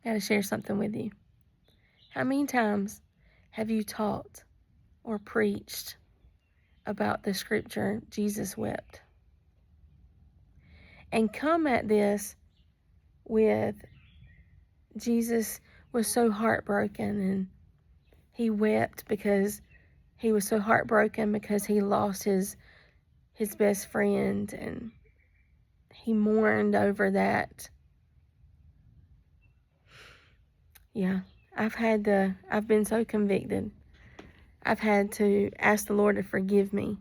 Got to share something with you. How many times have you taught or preached about the scripture, Jesus wept? And come at this with Jesus was so heartbroken, and he wept because he was so heartbroken because he lost his best friend, and he mourned over that. Yeah, I've been so convicted. I've had to ask the Lord to forgive me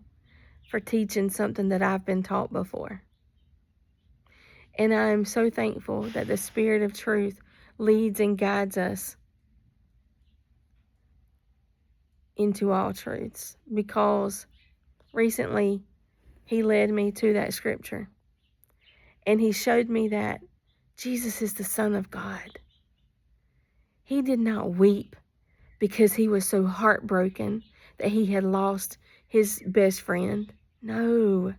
for teaching something that I've been taught before. And I am so thankful that the Spirit of truth leads and guides us into all truths, because recently he led me to that scripture, and he showed me that Jesus is the Son of God. He did not weep because he was so heartbroken that he had lost his best friend. No.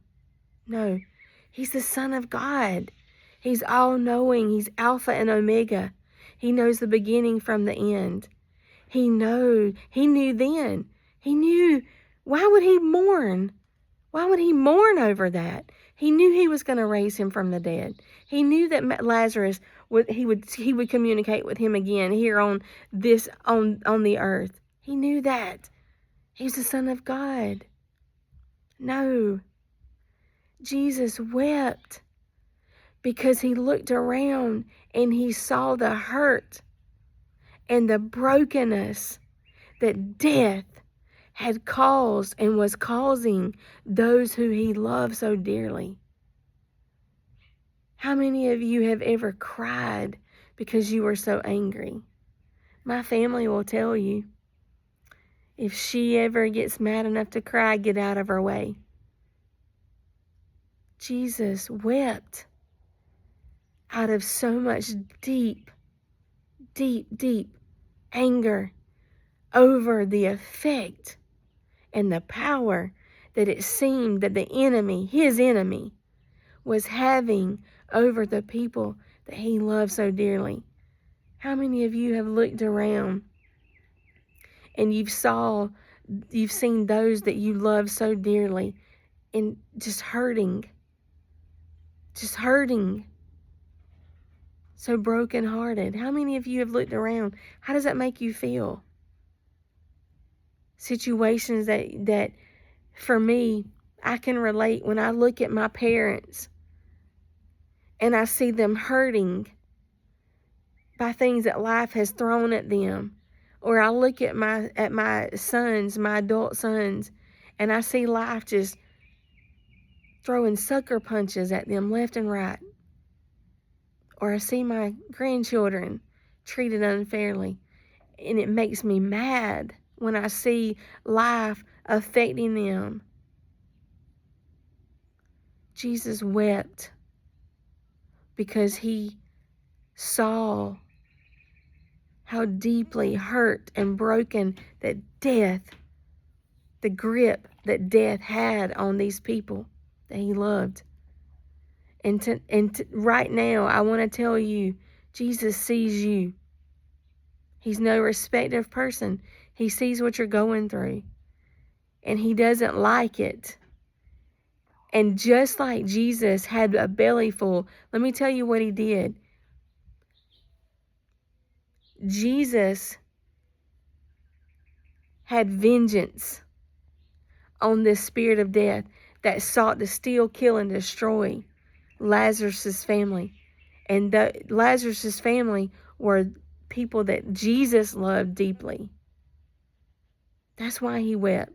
He's the Son of God. He's all-knowing. He's Alpha and Omega. He knows the beginning from the end. He knew then. He knew. Why would he mourn? Why would he mourn over that? He knew he was going to raise him from the dead. He knew that Lazarus he would communicate with him again here on the earth. He knew that. He's the Son of God. No. Jesus wept because he looked around and he saw the hurt and the brokenness that death had caused and was causing those who he loved so dearly. How many of you have ever cried because you were so angry? My family will tell you, if she ever gets mad enough to cry, get out of her way. Jesus wept out of so much deep anger over the effect and the power that it seemed that the enemy, his enemy, was having over the people that he loved so dearly. How many of you have looked around and you've seen those that you love so dearly and just hurting, so brokenhearted? How many of you have looked around? How does that make you feel? Situations that for me, I can relate when I look at my parents and I see them hurting by things that life has thrown at them. Or I look at my sons, my adult sons, and I see life just throwing sucker punches at them left and right. Or I see my grandchildren treated unfairly, and it makes me mad when I see life affecting them. Jesus wept because he saw how deeply hurt and broken that death, the grip that death had on these people that he loved. And right now, I want to tell you, Jesus sees you. He's no respecter of person. He sees what you're going through, and he doesn't like it. And just like Jesus had a belly full, let me tell you what he did. Jesus had vengeance on this spirit of death that sought to steal, kill, and destroy Lazarus' family. And Lazarus' family were people that Jesus loved deeply. That's why he wept.